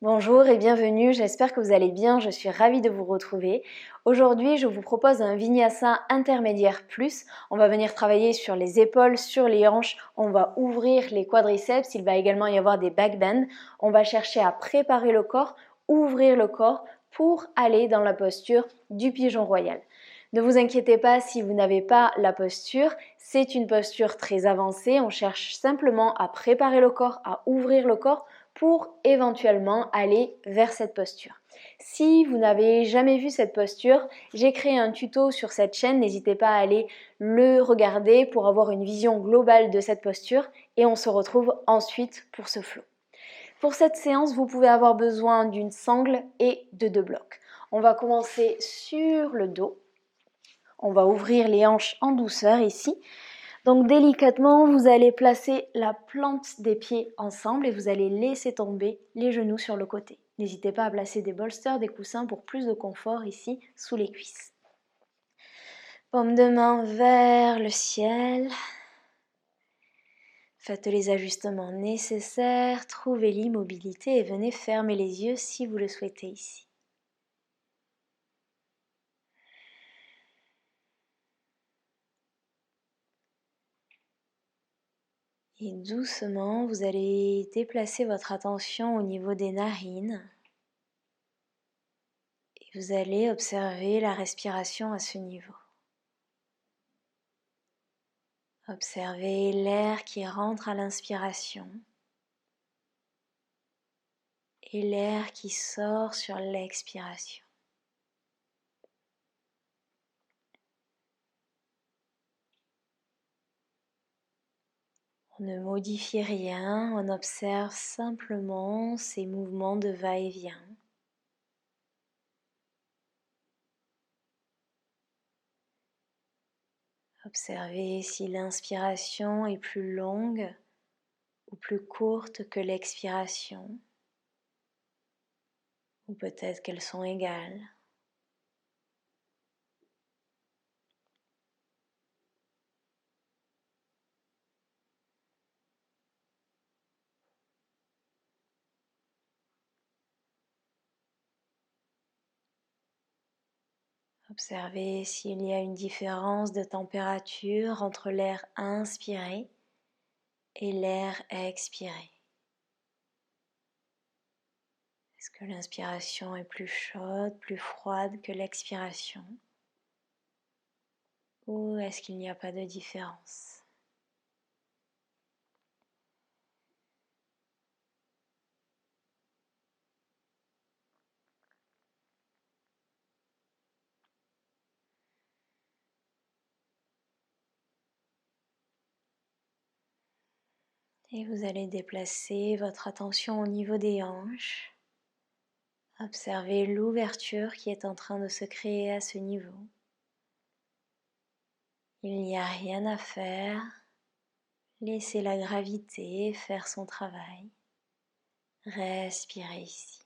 Bonjour et bienvenue, j'espère que vous allez bien, je suis ravie de vous retrouver. Aujourd'hui, je vous propose un Vinyasa intermédiaire plus. On va venir travailler sur les épaules, sur les hanches, on va ouvrir les quadriceps, il va également y avoir des back bends. On va chercher à préparer le corps, ouvrir le corps pour aller dans la posture du pigeon royal. Ne vous inquiétez pas si vous n'avez pas la posture, c'est une posture très avancée, on cherche simplement à préparer le corps, à ouvrir le corps pour éventuellement aller vers cette posture. Si vous n'avez jamais vu cette posture, j'ai créé un tuto sur cette chaîne, n'hésitez pas à aller le regarder pour avoir une vision globale de cette posture et on se retrouve ensuite pour ce flow. Pour cette séance, vous pouvez avoir besoin d'une sangle et de 2 blocs. On va commencer sur le dos. On va ouvrir les hanches en douceur ici. Donc délicatement, vous allez placer la plante des pieds ensemble et vous allez laisser tomber les genoux sur le côté. N'hésitez pas à placer des bolsters, des coussins pour plus de confort ici sous les cuisses. Paume de main vers le ciel. Faites les ajustements nécessaires, trouvez l'immobilité et venez fermer les yeux si vous le souhaitez ici. Et doucement, vous allez déplacer votre attention au niveau des narines. Et vous allez observer la respiration à ce niveau. Observez l'air qui rentre à l'inspiration et l'air qui sort sur l'expiration. On ne modifie rien, on observe simplement ces mouvements de va-et-vient. Observez si l'inspiration est plus longue ou plus courte que l'expiration, ou peut-être qu'elles sont égales. Observez s'il y a une différence de température entre l'air inspiré et l'air expiré. Est-ce que l'inspiration est plus chaude, plus froide que l'expiration? Ou est-ce qu'il n'y a pas de différence? Et vous allez déplacer votre attention au niveau des hanches. Observez l'ouverture qui est en train de se créer à ce niveau. Il n'y a rien à faire. Laissez la gravité faire son travail. Respirez ici.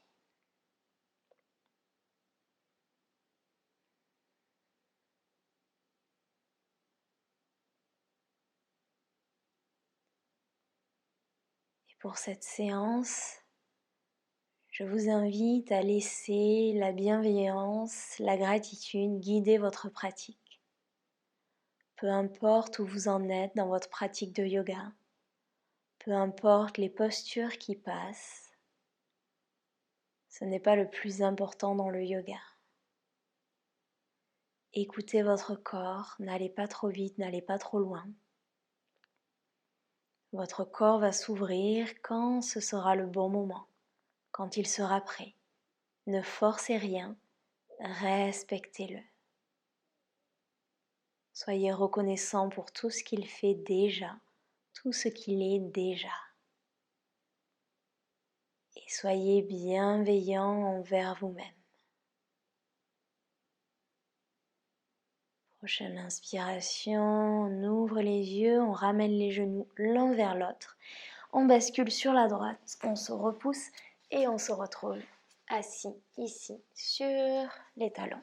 Et pour cette séance, je vous invite à laisser la bienveillance, la gratitude guider votre pratique. Peu importe où vous en êtes dans votre pratique de yoga, peu importe les postures qui passent, ce n'est pas le plus important dans le yoga. Écoutez votre corps, n'allez pas trop vite, n'allez pas trop loin. Votre corps va s'ouvrir quand ce sera le bon moment, quand il sera prêt. Ne forcez rien, respectez-le. Soyez reconnaissant pour tout ce qu'il fait déjà, tout ce qu'il est déjà. Et soyez bienveillant envers vous-même. Prochaine inspiration, on ouvre les yeux, on ramène les genoux l'un vers l'autre. On bascule sur la droite, on se repousse et on se retrouve assis ici sur les talons.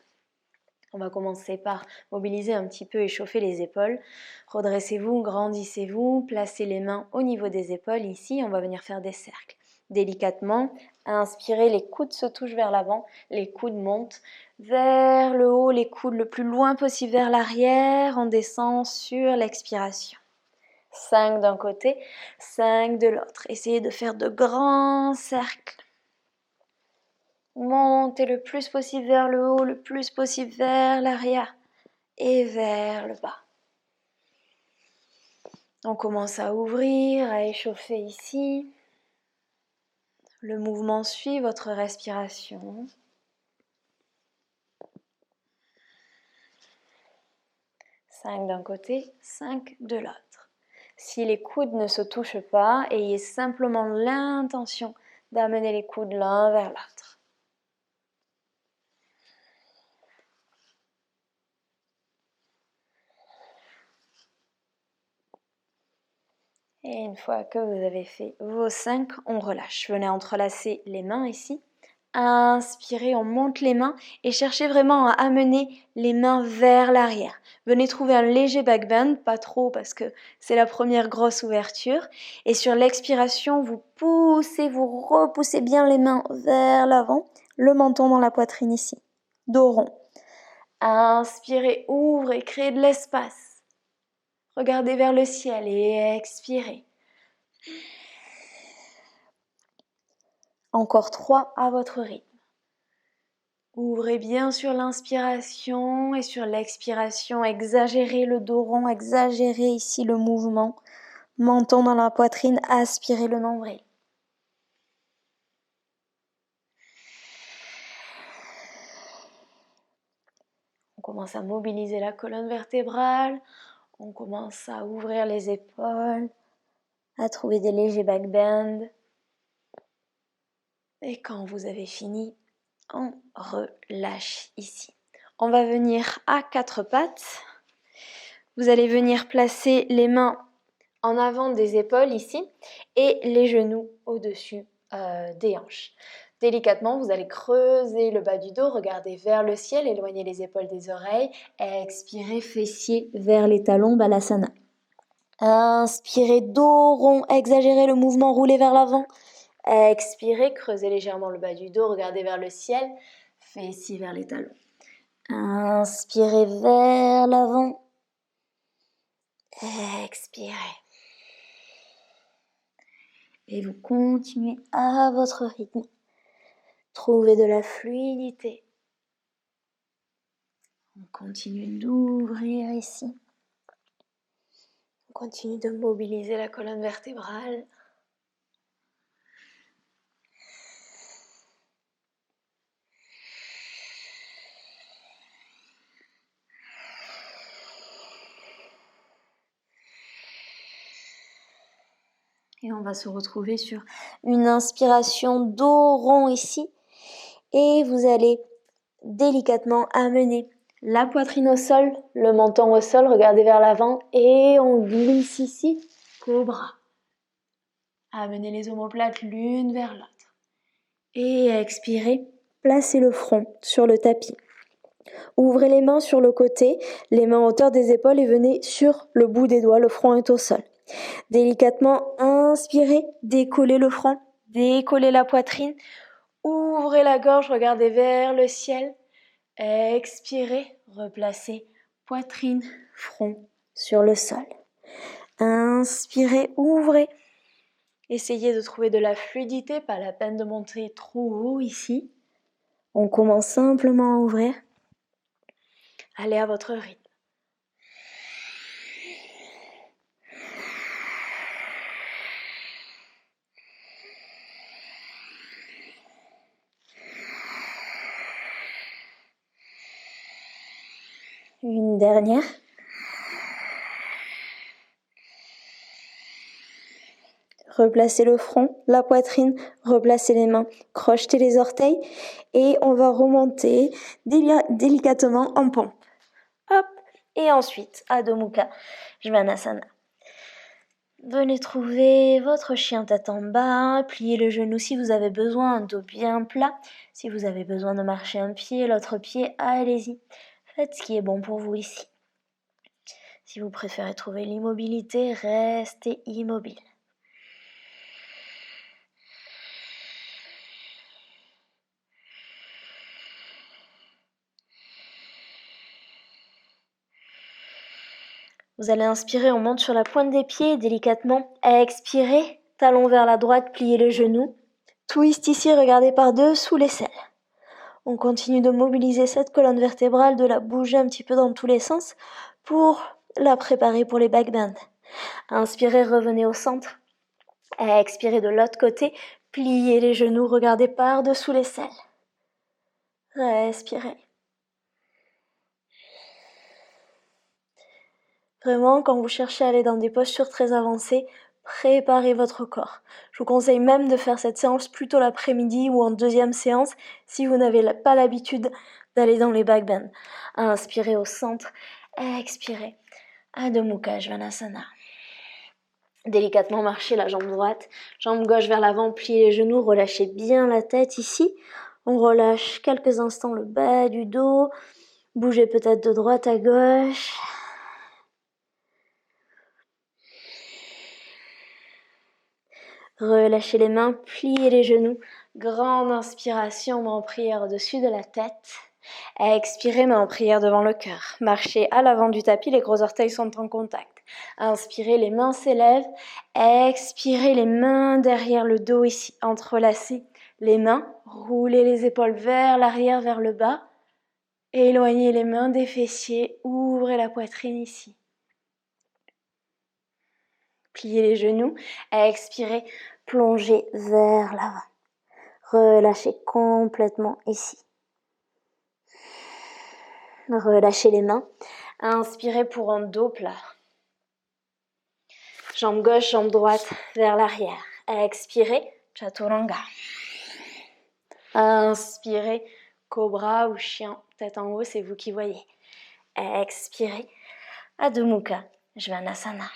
On va commencer par mobiliser un petit peu, échauffer les épaules. Redressez-vous, grandissez-vous, placez les mains au niveau des épaules. Ici, on va venir faire des cercles. Délicatement, Inspirez, les coudes se touchent vers l'avant, les coudes montent vers le haut, les coudes le plus loin possible vers l'arrière. On descend sur l'expiration. 5 d'un côté, 5 de l'autre. Essayez de faire de grands cercles. Montez le plus possible vers le haut, le plus possible vers l'arrière et vers le bas. On commence à ouvrir, à échauffer ici. Le mouvement suit votre respiration. 5 d'un côté, 5 de l'autre. Si les coudes ne se touchent pas, ayez simplement l'intention d'amener les coudes l'un vers l'autre. Et une fois que vous avez fait vos 5, on relâche. Venez entrelacer les mains ici. Inspirez, on monte les mains et cherchez vraiment à amener les mains vers l'arrière. Venez trouver un léger back bend, pas trop parce que c'est la première grosse ouverture. Et sur l'expiration, vous poussez, vous repoussez bien les mains vers l'avant, le menton dans la poitrine ici, dos rond. Inspirez, ouvrez, créez de l'espace. Regardez vers le ciel et expirez. Encore 3 à votre rythme. Ouvrez bien sur l'inspiration et sur l'expiration. Exagérez le dos rond, exagérez ici le mouvement. Menton dans la poitrine, aspirez le nombril. On commence à mobiliser la colonne vertébrale. On commence à ouvrir les épaules, à trouver des légers back bends. Et quand vous avez fini, on relâche ici. On va venir à 4 pattes. Vous allez venir placer les mains en avant des épaules ici et les genoux au-dessus des hanches. Délicatement, vous allez creuser le bas du dos, regardez vers le ciel, éloignez les épaules des oreilles, expirez, fessiers vers les talons, Balasana. Inspirez, dos rond, exagérez le mouvement, roulez vers l'avant. Expirez, creusez légèrement le bas du dos, regardez vers le ciel, fessiers vers les talons. Inspirez vers l'avant. Expirez. Et vous continuez à votre rythme. Trouvez de la fluidité. On continue d'ouvrir ici. On continue de mobiliser la colonne vertébrale. Et on va se retrouver sur une inspiration dos rond ici. Et vous allez délicatement amener la poitrine au sol, le menton au sol, regardez vers l'avant et on glisse ici, cobra. Amenez les omoplates l'une vers l'autre. Et expirez, placez le front sur le tapis. Ouvrez les mains sur le côté, les mains à hauteur des épaules et venez sur le bout des doigts, le front est au sol. Délicatement, inspirez, décollez le front, décollez la poitrine, ouvrez la gorge, regardez vers le ciel. Expirez, replacez poitrine, front sur le sol. Inspirez, ouvrez. Essayez de trouver de la fluidité, pas la peine de monter trop haut ici. On commence simplement à ouvrir. Allez à votre rythme. Une dernière. Replacez le front, la poitrine, replacez les mains, crochetez les orteils et on va remonter délicatement en pompe. Hop, et ensuite, Adho Mukha Svanasana. Venez trouver votre chien tête en bas, pliez le genou si vous avez besoin, un dos bien plat. Si vous avez besoin de marcher un pied, l'autre pied, allez-y. Faites ce qui est bon pour vous ici. Si vous préférez trouver l'immobilité, restez immobile. Vous allez inspirer, on monte sur la pointe des pieds délicatement. Expirez, talon vers la droite, pliez les genoux. Twist ici, regardez par-dessous l'aisselle. On continue de mobiliser cette colonne vertébrale, de la bouger un petit peu dans tous les sens pour la préparer pour les back bends. Inspirez, revenez au centre. Expirez de l'autre côté, pliez les genoux, regardez par-dessous l'aisselle. Respirez. Vraiment, quand vous cherchez à aller dans des postures très avancées, préparez votre corps. Je vous conseille même de faire cette séance plutôt l'après-midi ou en deuxième séance si vous n'avez pas l'habitude d'aller dans les back bends. Inspirez au centre, expirez. Adho Mukha Svanasana. Délicatement marchez la jambe droite, jambe gauche vers l'avant, pliez les genoux, relâchez bien la tête ici. On relâche quelques instants le bas du dos, bougez peut-être de droite à gauche. Relâchez les mains, pliez les genoux. Grande inspiration, main en prière au-dessus de la tête. Expirez, main en prière devant le cœur. Marchez à l'avant du tapis, les gros orteils sont en contact. Inspirez, les mains s'élèvent. Expirez, les mains derrière le dos ici, entrelacez les mains. Roulez les épaules vers l'arrière, vers le bas. Éloignez les mains des fessiers, ouvrez la poitrine ici. Pliez les genoux, expirez, plongez vers l'avant. Relâchez complètement ici. Relâchez les mains. Inspirez pour un dos plat. Jambe gauche, jambe droite vers l'arrière. Expirez, Chaturanga. Inspirez, cobra ou chien, tête en haut, c'est vous qui voyez. Expirez, Adho Mukha Svanasana.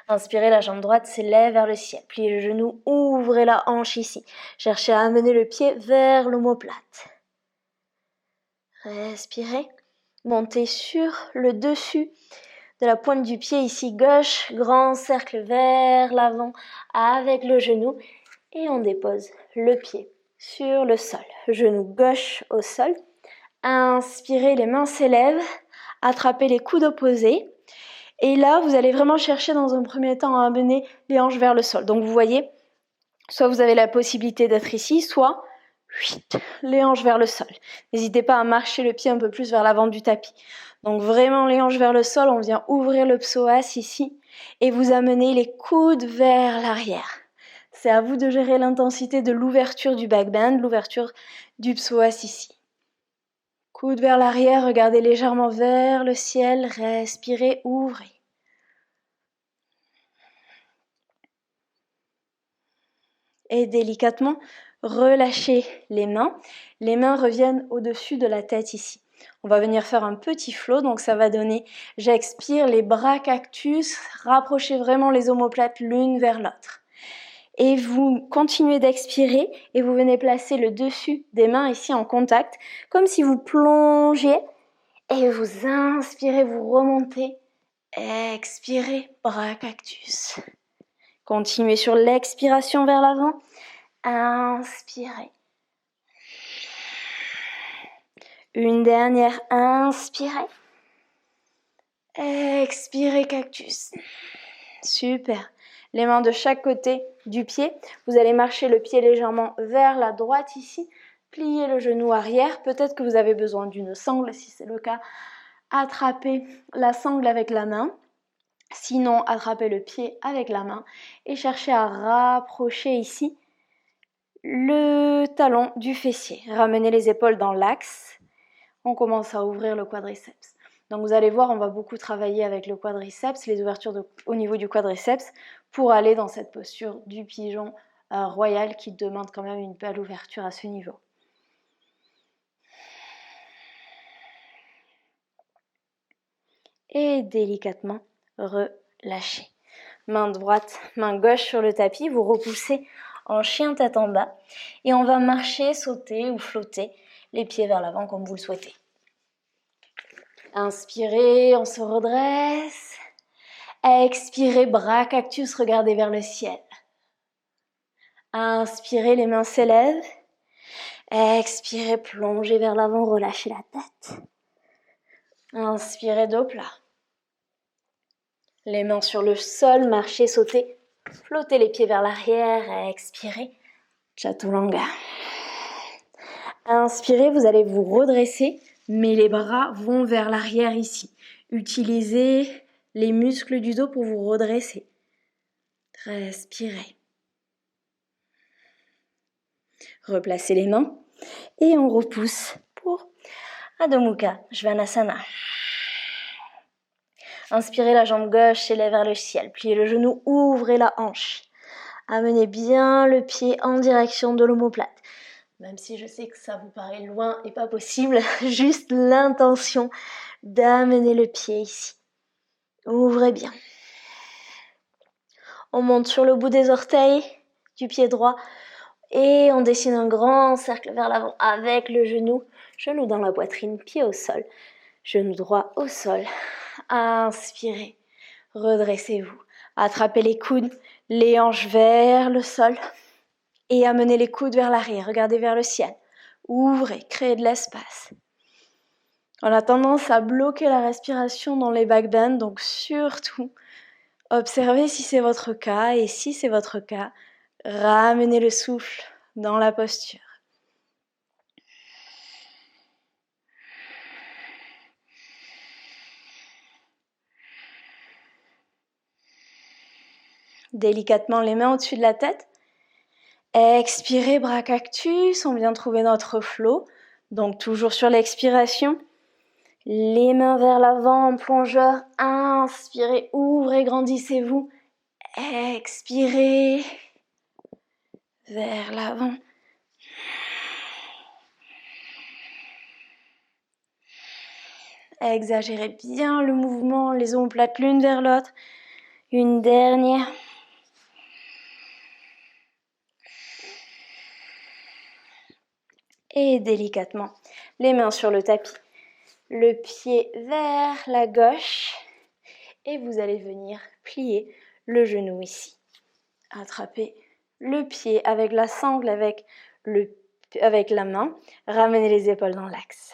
Inspirez, la jambe droite s'élève vers le ciel. Pliez le genou, ouvrez la hanche ici. Cherchez à amener le pied vers l'omoplate. Respirez. Montez sur le dessus de la pointe du pied ici gauche. Grand cercle vers l'avant avec le genou. Et on dépose le pied sur le sol. Genou gauche au sol. Inspirez, les mains s'élèvent. Attrapez les coudes opposés. Et là, vous allez vraiment chercher dans un premier temps à amener les hanches vers le sol. Donc vous voyez, soit vous avez la possibilité d'être ici, soit les hanches vers le sol. N'hésitez pas à marcher le pied un peu plus vers l'avant du tapis. Donc vraiment les hanches vers le sol, on vient ouvrir le psoas ici et vous amenez les coudes vers l'arrière. C'est à vous de gérer l'intensité de l'ouverture du back bend, l'ouverture du psoas ici. Coude vers l'arrière, regardez légèrement vers le ciel, respirez, ouvrez. Et délicatement, relâchez les mains. Les mains reviennent au-dessus de la tête ici. On va venir faire un petit flow, donc ça va donner, j'expire, les bras cactus, rapprochez vraiment les omoplates l'une vers l'autre. Et vous continuez d'expirer et vous venez placer le dessus des mains ici en contact, comme si vous plongiez et vous inspirez, vous remontez, expirez, bras cactus. Continuez sur l'expiration vers l'avant, inspirez. Une dernière, inspirez. Expirez, cactus. Super. Les mains de chaque côté du pied. Vous allez marcher le pied légèrement vers la droite ici. Pliez le genou arrière. Peut-être que vous avez besoin d'une sangle. Si c'est le cas, attrapez la sangle avec la main. Sinon, attrapez le pied avec la main. Et cherchez à rapprocher ici le talon du fessier. Ramenez les épaules dans l'axe. On commence à ouvrir le quadriceps. Donc vous allez voir, on va beaucoup travailler avec le quadriceps, les ouvertures au niveau du quadriceps, pour aller dans cette posture du pigeon royal qui demande quand même une belle ouverture à ce niveau. Et délicatement, relâchez. Main droite, main gauche sur le tapis, vous repoussez en chien tête en bas. Et on va marcher, sauter ou flotter les pieds vers l'avant comme vous le souhaitez. Inspirez, on se redresse. Expirez, bras cactus, regardez vers le ciel. Inspirez, les mains s'élèvent. Expirez, plongez vers l'avant, relâchez la tête. Inspirez dos plat. Les mains sur le sol, marchez, sautez. Flottez les pieds vers l'arrière, expirez. Chaturanga. Inspirez, vous allez vous redresser, mais les bras vont vers l'arrière ici. Utilisez les muscles du dos pour vous redresser. Respirez. Replacez les mains et on repousse pour Adho Mukha Svanasana. Inspirez, la jambe gauche s'élève vers le ciel. Pliez le genou, ouvrez la hanche. Amenez bien le pied en direction de l'omoplate. Même si je sais que ça vous paraît loin et pas possible, juste l'intention d'amener le pied ici. Ouvrez bien. On monte sur le bout des orteils du pied droit et on dessine un grand cercle vers l'avant avec le genou dans la poitrine, pied au sol. Genou droit au sol. Inspirez, redressez-vous. Attrapez les coudes, les hanches vers le sol et amenez les coudes vers l'arrière. Regardez vers le ciel. Ouvrez, créez de l'espace. On a tendance à bloquer la respiration dans les back bends, donc surtout, observez si c'est votre cas et si c'est votre cas, ramenez le souffle dans la posture. Délicatement les mains au-dessus de la tête. Expirez, bras cactus, on vient trouver notre flow. Donc toujours sur l'expiration. Les mains vers l'avant en plongeur. Inspirez, ouvrez, grandissez-vous. Expirez. Vers l'avant. Exagérez bien le mouvement, les omoplates l'une vers l'autre. Une dernière. Et délicatement, les mains sur le tapis. Le pied vers la gauche. Et vous allez venir plier le genou ici. Attrapez le pied avec la sangle, avec la main. Ramenez les épaules dans l'axe.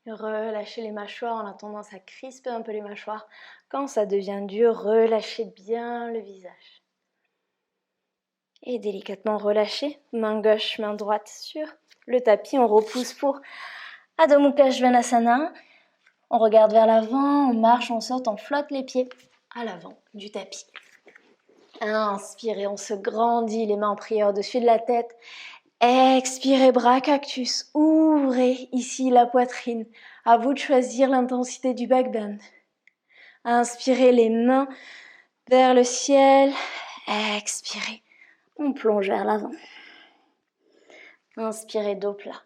Relâchez les mâchoires, on a tendance à crisper un peu les mâchoires. Quand ça devient dur, relâchez bien le visage. Et délicatement relâchez, main gauche, main droite sur le tapis. On repousse pour Adho Mukha Svanasana. On regarde vers l'avant, on marche, on saute, on flotte les pieds à l'avant du tapis. Inspirez, on se grandit, les mains en prière au-dessus de la tête. Expirez, bras cactus, ouvrez ici la poitrine. À vous de choisir l'intensité du back bend. Inspirez, les mains vers le ciel. Expirez, on plonge vers l'avant. Inspirez, dos plat.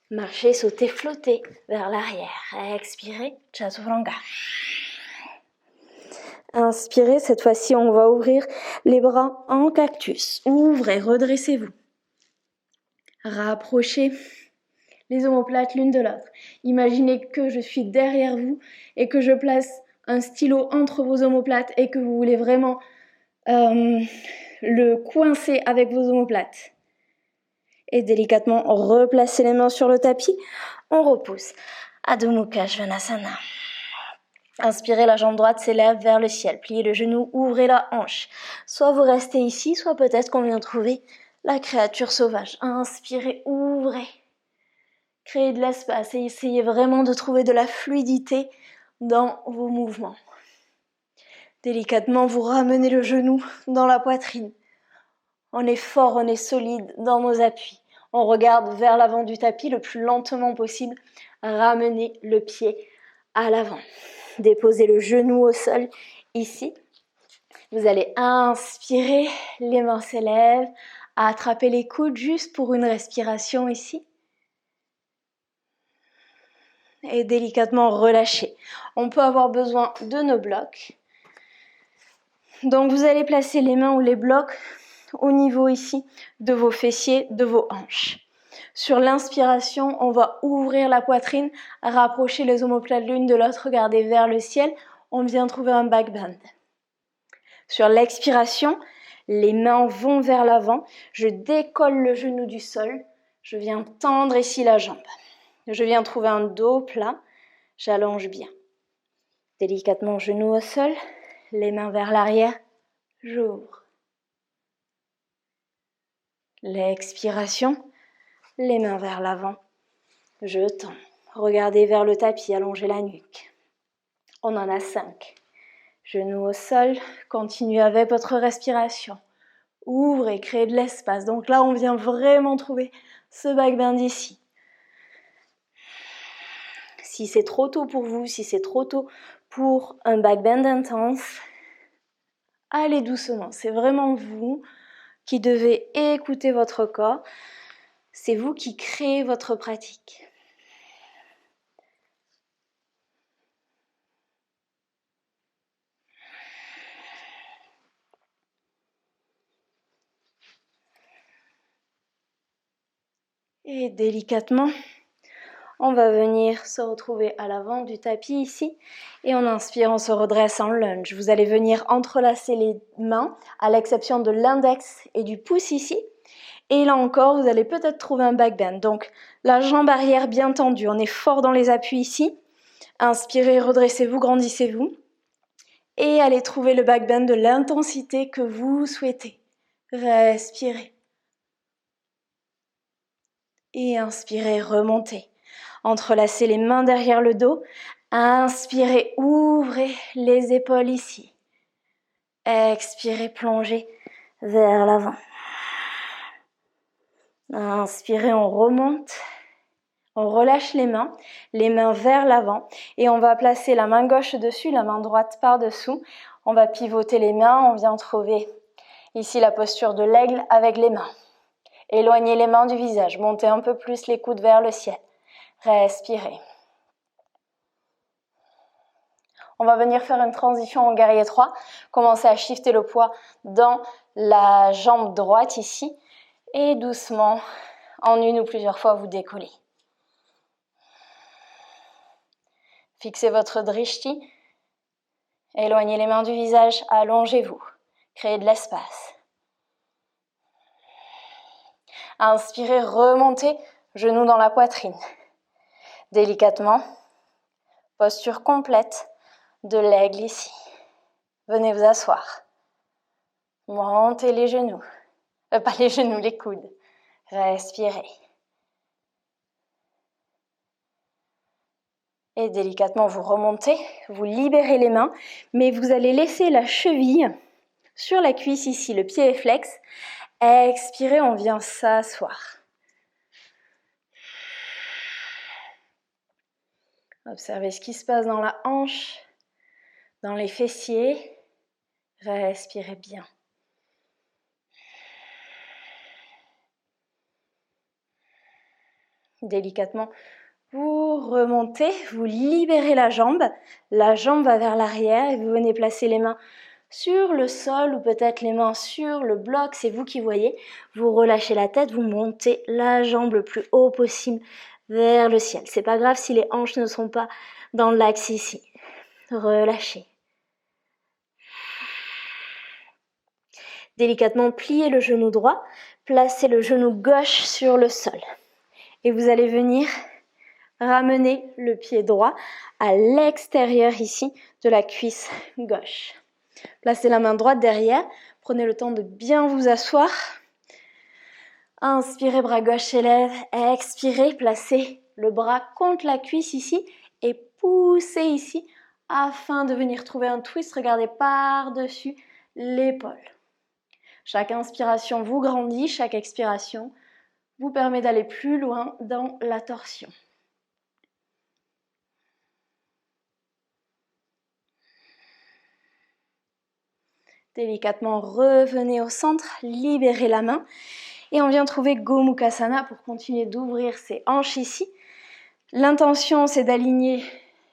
Marchez, sautez, flottez vers l'arrière. Expirez, Chaturanga. Inspirez, cette fois-ci on va ouvrir les bras en cactus. Ouvrez, redressez-vous. Rapprochez les omoplates l'une de l'autre. Imaginez que je suis derrière vous et que je place un stylo entre vos omoplates et que vous voulez vraiment le coincer avec vos omoplates. Et délicatement replacez les mains sur le tapis. On repousse. Adho Mukha Svanasana. Inspirez, la jambe droite s'élève vers le ciel. Pliez le genou, ouvrez la hanche. Soit vous restez ici, soit peut-être qu'on vient trouver la créature sauvage. Inspirez, ouvrez. Créez de l'espace et essayez vraiment de trouver de la fluidité dans vos mouvements. Délicatement, vous ramenez le genou dans la poitrine. On est fort, on est solide dans nos appuis. On regarde vers l'avant du tapis le plus lentement possible. Ramenez le pied à l'avant. Déposez le genou au sol ici. Vous allez inspirer, les mains s'élèvent, attrapez les coudes juste pour une respiration ici. Et délicatement relâcher. On peut avoir besoin de nos blocs. Donc vous allez placer les mains ou les blocs au niveau ici de vos fessiers, de vos hanches. Sur l'inspiration, on va ouvrir la poitrine, rapprocher les omoplates l'une de l'autre, regarder vers le ciel. On vient trouver un back bend. Sur l'expiration, les mains vont vers l'avant. Je décolle le genou du sol. Je viens tendre ici la jambe. Je viens trouver un dos plat. J'allonge bien. Délicatement, genou au sol. Les mains vers l'arrière. J'ouvre. L'expiration, les mains vers l'avant. Je tends. Regardez vers le tapis, allongez la nuque. On en a 5. Genoux au sol, continuez avec votre respiration. Ouvrez, créez de l'espace. Donc là, on vient vraiment trouver ce back bend ici. Si c'est trop tôt pour vous, si c'est trop tôt pour un back bend intense, allez doucement. C'est vraiment vous qui devez écouter votre corps. C'est vous qui créez votre pratique. Et délicatement, on va venir se retrouver à l'avant du tapis ici. Et on inspire, on se redresse en lunge. Vous allez venir entrelacer les mains, à l'exception de l'index et du pouce ici. Et là encore, vous allez peut-être trouver un back bend. Donc, la jambe arrière bien tendue. On est fort dans les appuis ici. Inspirez, redressez-vous, grandissez-vous. Et allez trouver le back bend de l'intensité que vous souhaitez. Respirez. Et inspirez, remontez. Entrelacez les mains derrière le dos. Inspirez, ouvrez les épaules ici. Expirez, plongez vers l'avant. Inspirez, on remonte. On relâche les mains vers l'avant. Et on va placer la main gauche dessus, la main droite par-dessous. On va pivoter les mains, on vient trouver ici la posture de l'aigle avec les mains. Éloignez les mains du visage, montez un peu plus les coudes vers le ciel. Respirez. On va venir faire une transition en guerrier 3. Commencez à shifter le poids dans la jambe droite ici. Et doucement, en une ou plusieurs fois, vous décollez. Fixez votre drishti. Éloignez les mains du visage, allongez-vous. Créez de l'espace. Inspirez, remontez, genoux dans la poitrine. Délicatement, posture complète de l'aigle ici. Venez vous asseoir. Montez les genoux. Pas les genoux, les coudes. Respirez. Et délicatement, vous remontez, vous libérez les mains, mais vous allez laisser la cheville sur la cuisse ici, le pied est flex. Expirez, on vient s'asseoir. Observez ce qui se passe dans la hanche, dans les fessiers. Respirez bien. Délicatement, vous remontez, vous libérez la jambe va vers l'arrière et vous venez placer les mains sur le sol ou peut-être les mains sur le bloc, c'est vous qui voyez. Vous relâchez la tête, vous montez la jambe le plus haut possible vers le ciel. C'est pas grave si les hanches ne sont pas dans l'axe ici. Relâchez. Délicatement, pliez le genou droit, placez le genou gauche sur le sol. Et vous allez venir ramener le pied droit à l'extérieur ici de la cuisse gauche. Placez la main droite derrière, prenez le temps de bien vous asseoir. Inspirez, bras gauche s'élève, expirez, placez le bras contre la cuisse ici et poussez ici afin de venir trouver un twist, regardez par-dessus l'épaule. Chaque inspiration vous grandit, chaque expiration vous permet d'aller plus loin dans la torsion. Délicatement, revenez au centre, libérez la main et on vient trouver Gomukhasana pour continuer d'ouvrir ses hanches ici. L'intention, c'est d'aligner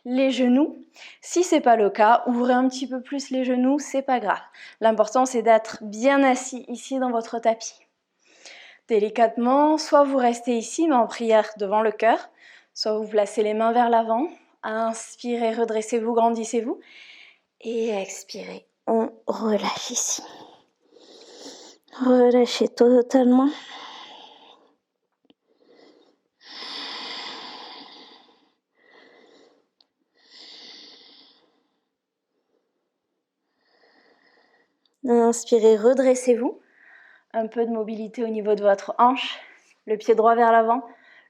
les genoux. Si ce n'est pas le cas, ouvrez un petit peu plus les genoux, c'est pas grave. L'important, c'est d'être bien assis ici dans votre tapis. Délicatement, soit vous restez ici, mais en prière devant le cœur, soit vous placez les mains vers l'avant. Inspirez, redressez-vous, grandissez-vous. Et expirez, on relâche ici. Relâchez totalement. Inspirez, redressez-vous. Un peu de mobilité au niveau de votre hanche. Le pied droit vers l'avant,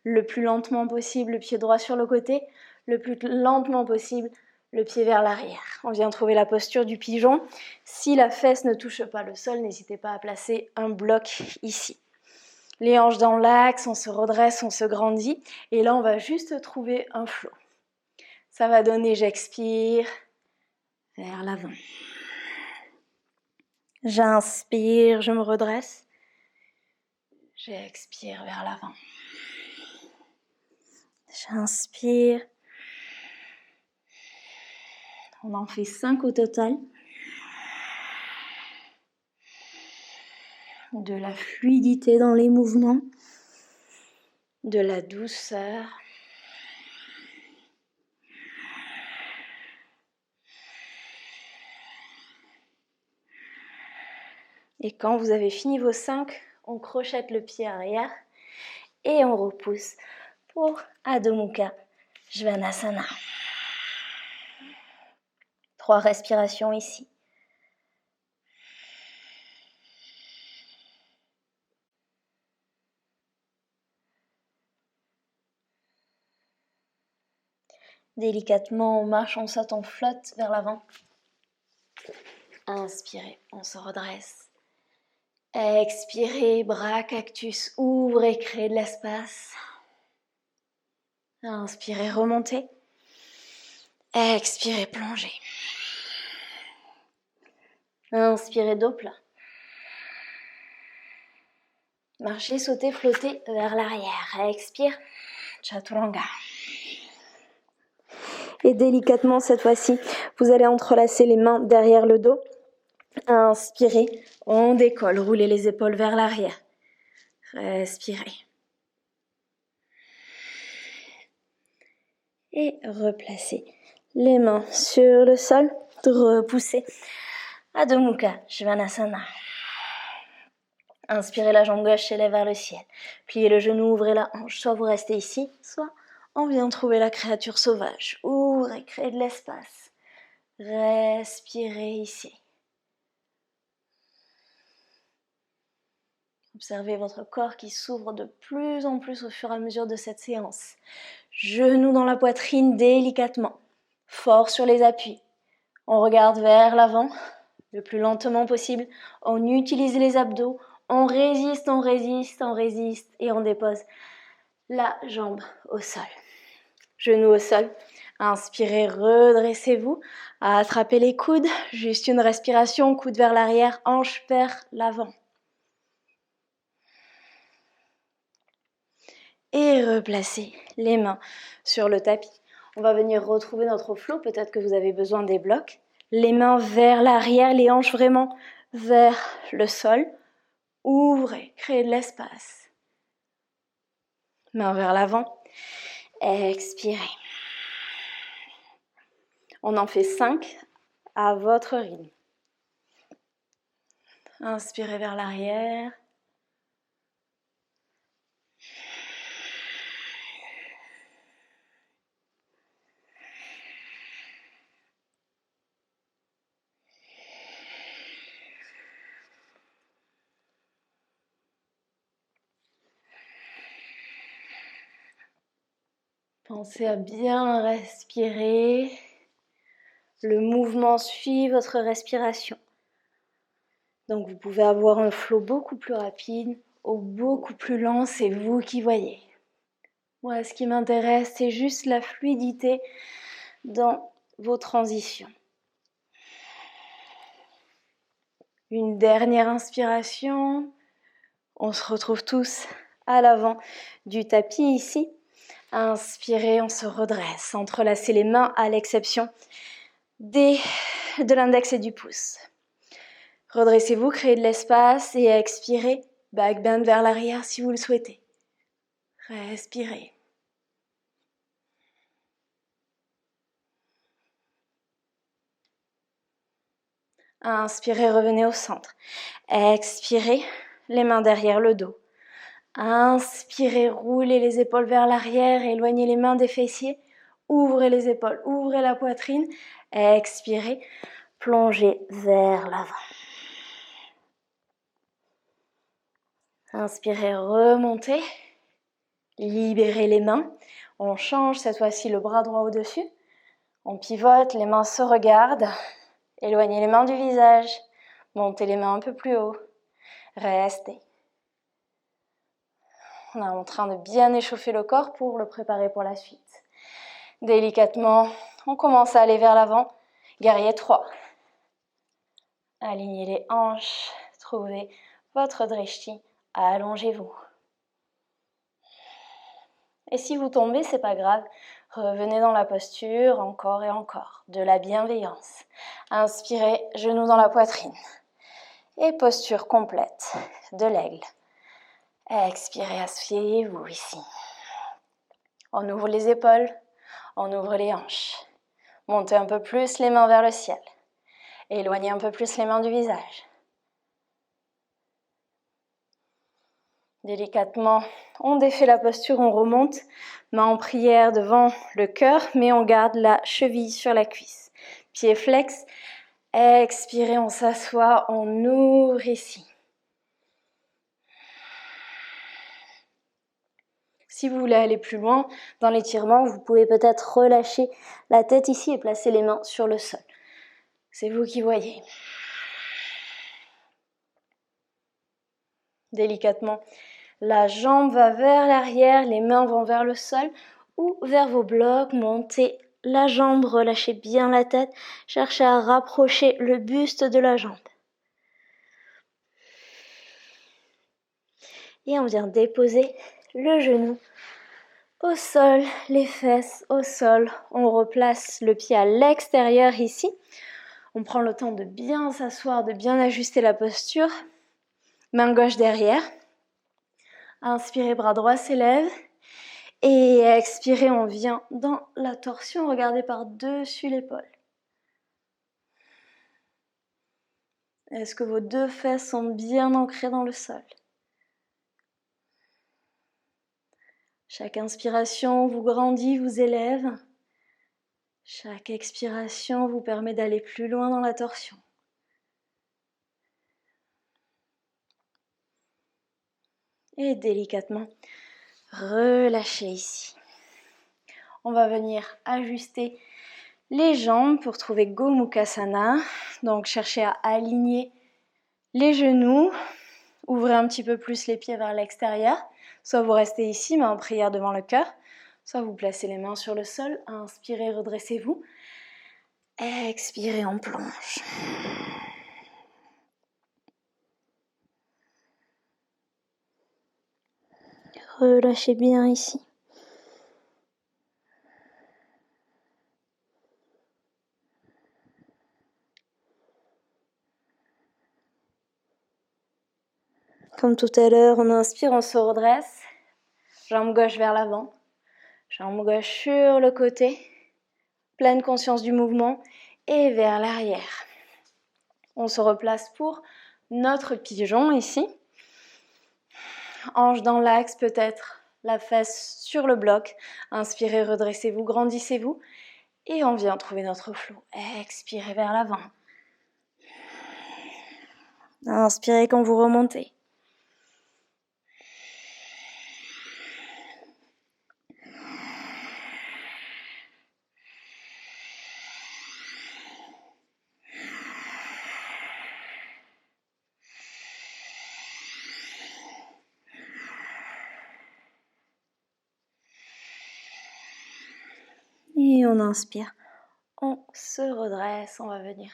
le plus lentement possible, le pied droit sur le côté, le plus lentement possible, le pied vers l'arrière. On vient trouver la posture du pigeon. Si la fesse ne touche pas le sol, n'hésitez pas à placer un bloc ici. Les hanches dans l'axe, on se redresse, on se grandit. Et là, on va juste trouver un flow. Ça va donner, j'expire vers l'avant. J'inspire, je me redresse. J'expire vers l'avant. J'inspire. On en fait 5 au total. De la fluidité dans les mouvements. De la douceur. Et quand vous avez fini vos 5, on crochette le pied arrière et on repousse pour Adho Mukha Svanasana. 3 respirations ici. Délicatement, on marche, on saute, on flotte vers l'avant. Inspirez, on se redresse. Expirez, bras, cactus, ouvrez, créez de l'espace. Inspirez, remontez. Expirez, plongez. Inspirez, dos plat. Marchez, sautez, flottez vers l'arrière. Expire, Chaturanga. Et délicatement, cette fois-ci, vous allez entrelacer les mains derrière le dos. Inspirez, on décolle, roulez les épaules vers l'arrière. Respirez. Et replacez les mains sur le sol. Repoussez. Adho Mukha Svanasana. Inspirez, la jambe gauche s'élève vers le ciel. Pliez le genou, ouvrez la hanche. Soit vous restez ici, soit on vient trouver la créature sauvage. Ouvrez, créez de l'espace. Respirez ici. Observez votre corps qui s'ouvre de plus en plus au fur et à mesure de cette séance. Genoux dans la poitrine délicatement. Fort sur les appuis. On regarde vers l'avant, le plus lentement possible. On utilise les abdos. On résiste, on résiste, on résiste. Et on dépose la jambe au sol. Genoux au sol. Inspirez, redressez-vous. Attrapez les coudes. Juste une respiration. Coude vers l'arrière, hanche vers l'avant. Et replacez les mains sur le tapis. On va venir retrouver notre flow. Peut-être que vous avez besoin des blocs. Les mains vers l'arrière, les hanches vraiment vers le sol. Ouvrez, créez de l'espace. Mains vers l'avant. Expirez. On en fait 5 à votre rythme. Inspirez vers l'arrière. Pensez à bien respirer. Le mouvement suit votre respiration. Donc vous pouvez avoir un flow beaucoup plus rapide ou beaucoup plus lent, c'est vous qui voyez. Moi, ce qui m'intéresse, c'est juste la fluidité dans vos transitions. Une dernière inspiration. On se retrouve tous à l'avant du tapis ici. Inspirez, on se redresse. Entrelacez les mains à l'exception de l'index et du pouce. Redressez-vous, créez de l'espace et expirez. Back bend vers l'arrière si vous le souhaitez. Respirez. Inspirez, revenez au centre. Expirez, les mains derrière le dos. Inspirez, roulez les épaules vers l'arrière, éloignez les mains des fessiers. Ouvrez les épaules, ouvrez la poitrine. Expirez, plongez vers l'avant. Inspirez, remontez. Libérez les mains. On change cette fois-ci le bras droit au-dessus. On pivote, les mains se regardent. Éloignez les mains du visage. Montez les mains un peu plus haut. Restez. On est en train de bien échauffer le corps pour le préparer pour la suite. Délicatement, on commence à aller vers l'avant. Guerrier 3. Alignez les hanches. Trouvez votre drishti. Allongez-vous. Et si vous tombez, c'est pas grave. Revenez dans la posture, encore et encore. De la bienveillance. Inspirez, genoux dans la poitrine. Et posture complète de l'aigle. Expirez, asseyez-vous ici. On ouvre les épaules, on ouvre les hanches. Montez un peu plus les mains vers le ciel. Éloignez un peu plus les mains du visage. Délicatement, on défait la posture, on remonte. Main en prière devant le cœur, mais on garde la cheville sur la cuisse. Pied flex. Expirez, on s'assoit, on ouvre ici. Si vous voulez aller plus loin dans l'étirement, vous pouvez peut-être relâcher la tête ici et placer les mains sur le sol. C'est vous qui voyez. Délicatement, la jambe va vers l'arrière, les mains vont vers le sol ou vers vos blocs. Montez la jambe, relâchez bien la tête. Cherchez à rapprocher le buste de la jambe. Et on vient déposer le genou au sol, les fesses au sol. On replace le pied à l'extérieur ici. On prend le temps de bien s'asseoir, de bien ajuster la posture. Main gauche derrière. Inspirez, bras droit s'élève. Et expirez, on vient dans la torsion. Regardez par-dessus l'épaule. Est-ce que vos deux fesses sont bien ancrées dans le sol? Chaque inspiration vous grandit, vous élève. Chaque expiration vous permet d'aller plus loin dans la torsion. Et délicatement, relâchez ici. On va venir ajuster les jambes pour trouver Gomukhasana. Donc cherchez à aligner les genoux. Ouvrez un petit peu plus les pieds vers l'extérieur. Soit vous restez ici, main en prière devant le cœur. Soit vous placez les mains sur le sol. Inspirez, redressez-vous. Expirez, on plonge. Relâchez bien ici. Comme tout à l'heure, on inspire, on se redresse. Jambe gauche vers l'avant. Jambe gauche sur le côté. Pleine conscience du mouvement. Et vers l'arrière. On se replace pour notre pigeon ici. Hanche dans l'axe peut-être. La fesse sur le bloc. Inspirez, redressez-vous, grandissez-vous. Et on vient trouver notre flow. Expirez vers l'avant. Inspirez quand vous remontez. Et on inspire, on se redresse, on va venir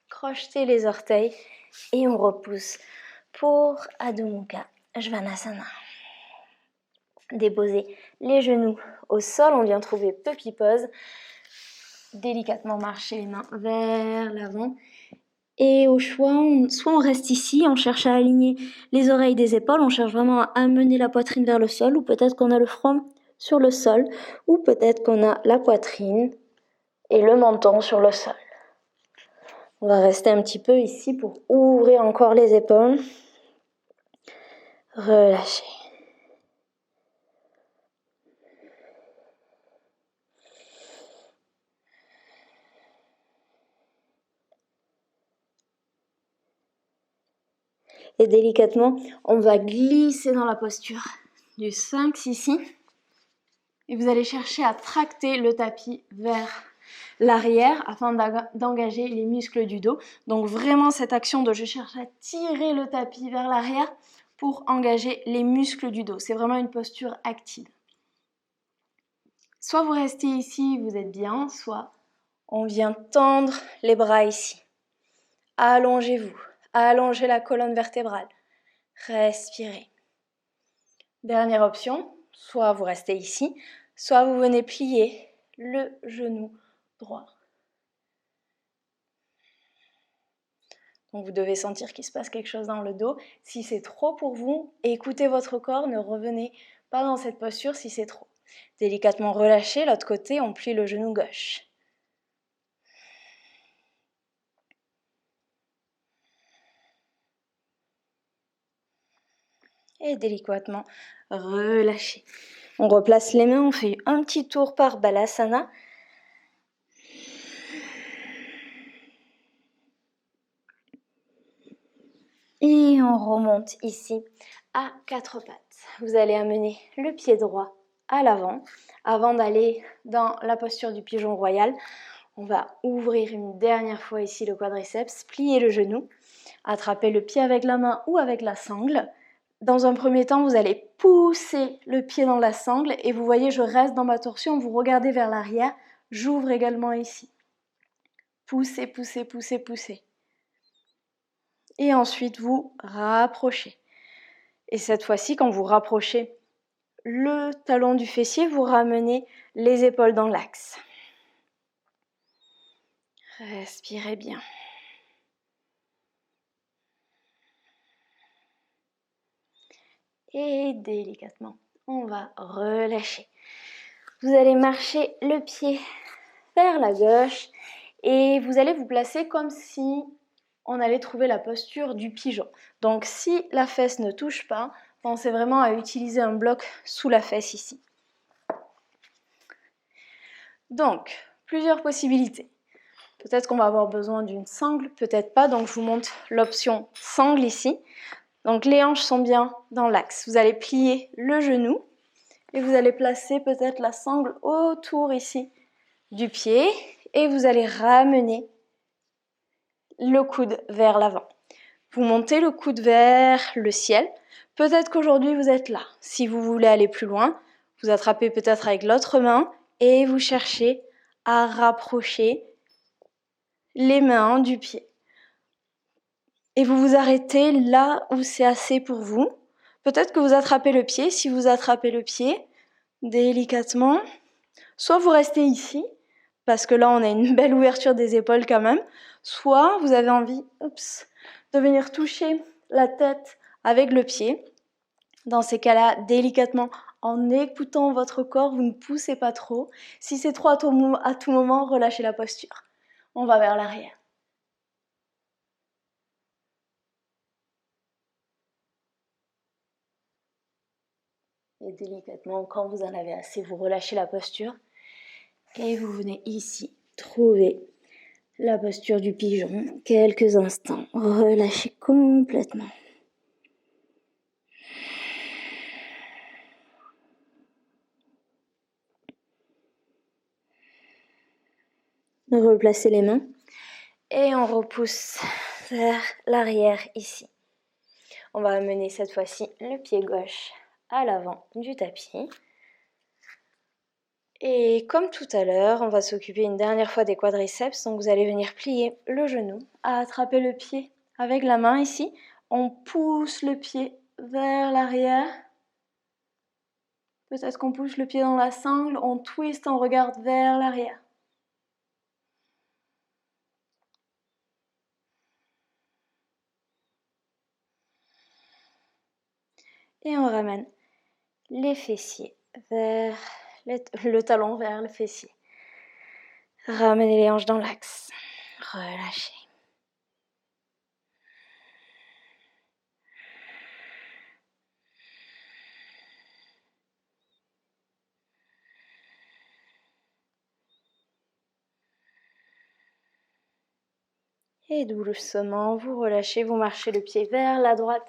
crocheter les orteils et on repousse pour Adho Mukha Svanasana. Déposer les genoux au sol, on vient trouver Puppy Pose. Délicatement marcher les mains vers l'avant. Et au choix, soit on reste ici, on cherche à aligner les oreilles des épaules, on cherche vraiment à amener la poitrine vers le sol, ou peut-être qu'on a le front sur le sol, ou peut-être qu'on a la poitrine et le menton sur le sol. On va rester un petit peu ici pour ouvrir encore les épaules. Relâchez. Et délicatement, on va glisser dans la posture du sphinx ici. Et vous allez chercher à tracter le tapis vers l'arrière afin d'engager les muscles du dos. Donc vraiment cette action de je cherche à tirer le tapis vers l'arrière pour engager les muscles du dos. C'est vraiment une posture active. Soit vous restez ici, vous êtes bien, soit on vient tendre les bras ici. Allongez-vous, allongez la colonne vertébrale. Respirez. Dernière option, soit vous restez ici, soit vous venez plier le genou droit. Donc vous devez sentir qu'il se passe quelque chose dans le dos. Si c'est trop pour vous, écoutez votre corps, ne revenez pas dans cette posture si c'est trop. Délicatement relâchez, l'autre côté, on plie le genou gauche. Et délicatement relâchez. On replace les mains, on fait un petit tour par Balasana. Et on remonte ici à quatre pattes. Vous allez amener le pied droit à l'avant. Avant d'aller dans la posture du pigeon royal, on va ouvrir une dernière fois ici le quadriceps, plier le genou, attraper le pied avec la main ou avec la sangle. Dans un premier temps, vous allez pousser le pied dans la sangle et vous voyez, je reste dans ma torsion, vous regardez vers l'arrière, j'ouvre également ici. Poussez, poussez, poussez, poussez. Et ensuite, vous rapprochez. Et cette fois-ci, quand vous rapprochez le talon du fessier, vous ramenez les épaules dans l'axe. Respirez bien. Et délicatement, on va relâcher. Vous allez marcher le pied vers la gauche et vous allez vous placer comme si on allait trouver la posture du pigeon. Donc si la fesse ne touche pas, pensez vraiment à utiliser un bloc sous la fesse ici. Donc, plusieurs possibilités. Peut-être qu'on va avoir besoin d'une sangle, peut-être pas, donc je vous montre l'option sangle ici. Donc les hanches sont bien dans l'axe. Vous allez plier le genou et vous allez placer peut-être la sangle autour ici du pied et vous allez ramener le coude vers l'avant. Vous montez le coude vers le ciel. Peut-être qu'aujourd'hui vous êtes là. Si vous voulez aller plus loin, vous attrapez peut-être avec l'autre main et vous cherchez à rapprocher les mains du pied. Et vous vous arrêtez là où c'est assez pour vous. Peut-être que vous attrapez le pied. Si vous attrapez le pied, délicatement, soit vous restez ici, parce que là on a une belle ouverture des épaules quand même, soit vous avez envie de venir toucher la tête avec le pied. Dans ces cas-là, délicatement, en écoutant votre corps, vous ne poussez pas trop. Si c'est trop à tout moment, relâchez la posture. On va vers l'arrière. Et délicatement, quand vous en avez assez, vous relâchez la posture. Et vous venez ici trouver la posture du pigeon. Quelques instants. Relâchez complètement. Replacez les mains. Et on repousse vers l'arrière ici. On va amener cette fois-ci le pied gauche à l'avant du tapis. Et comme tout à l'heure, on va s'occuper une dernière fois des quadriceps. Donc vous allez venir plier le genou, attraper le pied avec la main ici. On pousse le pied vers l'arrière. Peut-être qu'on pousse le pied dans la sangle. On twist, on regarde vers l'arrière. Et on ramène les fessiers vers le talon vers le fessier. Ramenez les hanches dans l'axe. Relâchez. Et doucement, vous relâchez, vous marchez le pied vers la droite.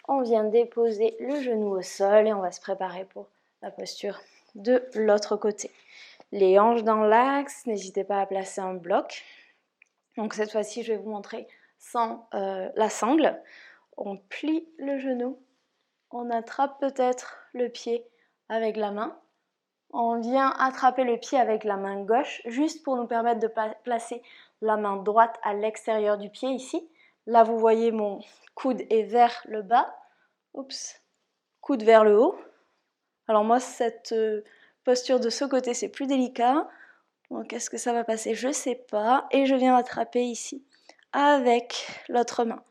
On vient déposer le genou au sol et on va se préparer pour la posture de l'autre côté. Les hanches dans l'axe, n'hésitez pas à placer un bloc. Donc cette fois-ci, je vais vous montrer sans la sangle. On plie le genou, on attrape peut-être le pied avec la main. On vient attraper le pied avec la main gauche, juste pour nous permettre de placer la main droite à l'extérieur du pied ici. Là, vous voyez mon coude est vers le bas. Oups, coude vers le haut. Alors moi, cette posture de ce côté, c'est plus délicat. Donc, est-ce que ça va passer? Je ne sais pas. Et je viens attraper ici avec l'autre main.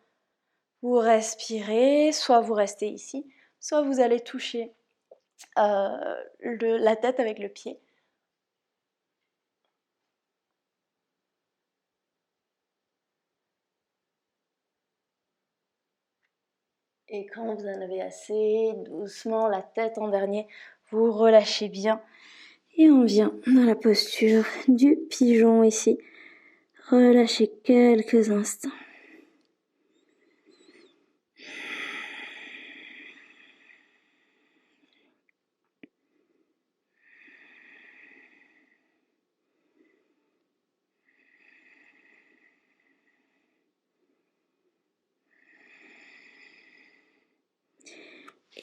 Vous respirez, soit vous restez ici, soit vous allez toucher la tête avec le pied. Et quand vous en avez assez, doucement, la tête en dernier, vous relâchez bien. Et on vient dans la posture du pigeon ici. Relâchez quelques instants.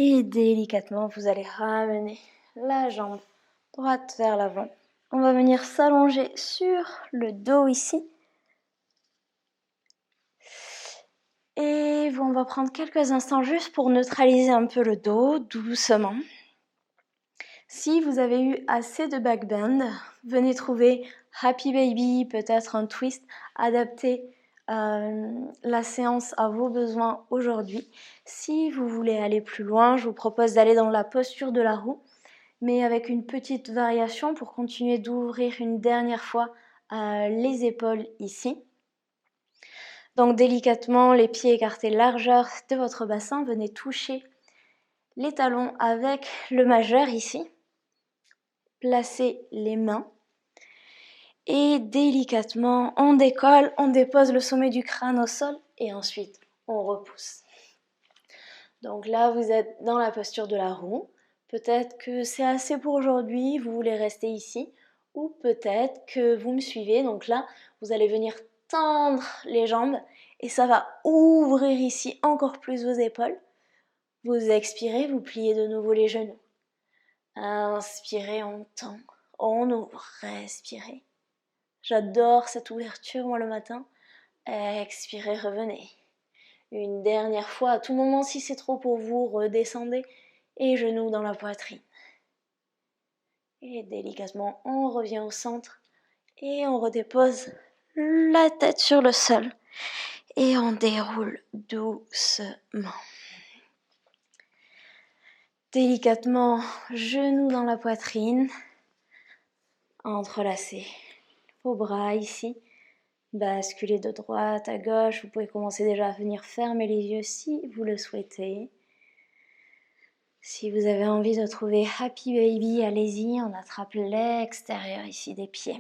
Et délicatement, vous allez ramener la jambe droite vers l'avant. On va venir s'allonger sur le dos ici. Et on va prendre quelques instants juste pour neutraliser un peu le dos, doucement. Si vous avez eu assez de back bend, venez trouver Happy Baby, peut-être un twist adapté la séance à vos besoins aujourd'hui. Si vous voulez aller plus loin, je vous propose d'aller dans la posture de la roue, mais avec une petite variation pour continuer d'ouvrir une dernière fois les épaules ici. Donc délicatement, les pieds écartés largeur de votre bassin, venez toucher les talons avec le majeur ici. Placez les mains et délicatement, on décolle, on dépose le sommet du crâne au sol et ensuite on repousse. Donc là, vous êtes dans la posture de la roue. Peut-être que c'est assez pour aujourd'hui, vous voulez rester ici, ou peut-être que vous me suivez. Donc là, vous allez venir tendre les jambes et ça va ouvrir ici encore plus vos épaules. Vous expirez, vous pliez de nouveau les genoux. Inspirez, on tend, on ouvre, respirez. J'adore cette ouverture, moi, le matin. Expirez, revenez. Une dernière fois, à tout moment, si c'est trop pour vous, redescendez et genoux dans la poitrine. Et délicatement, on revient au centre et on redépose la tête sur le sol. Et on déroule doucement. Délicatement, genoux dans la poitrine. Entrelacez vos bras ici. Basculez de droite à gauche. Vous pouvez commencer déjà à venir fermer les yeux si vous le souhaitez. Si vous avez envie de trouver Happy Baby, allez-y. On attrape l'extérieur ici des pieds.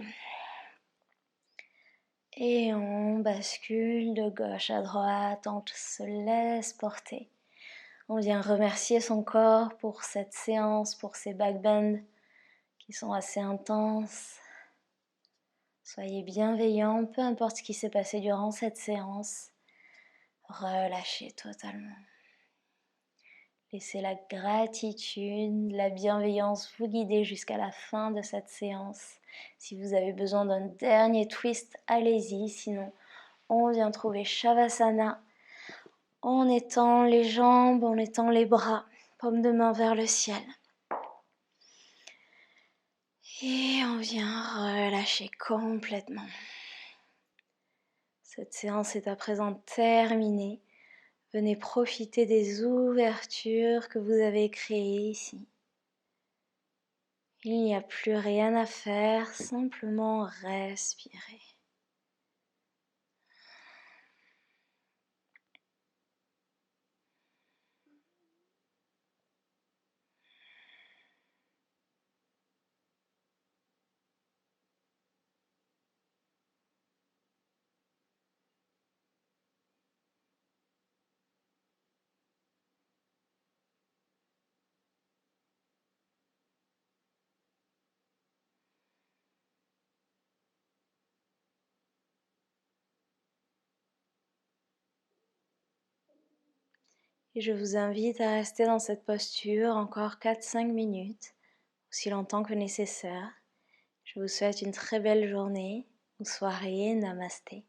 Et on bascule de gauche à droite. On se laisse porter. On vient remercier son corps pour cette séance, pour ces back bends qui sont assez intenses. Soyez bienveillants, peu importe ce qui s'est passé durant cette séance. Relâchez totalement. Laissez la gratitude, la bienveillance vous guider jusqu'à la fin de cette séance. Si vous avez besoin d'un dernier twist, allez-y. Sinon, on vient trouver Shavasana. On étend les jambes, on étend les bras, paume de main vers le ciel. Et on vient relâcher complètement. Cette séance est à présent terminée. Venez profiter des ouvertures que vous avez créées ici. Il n'y a plus rien à faire, simplement respirer. Et je vous invite à rester dans cette posture encore 4-5 minutes, aussi longtemps que nécessaire. Je vous souhaite une très belle journée ou soirée. Namasté.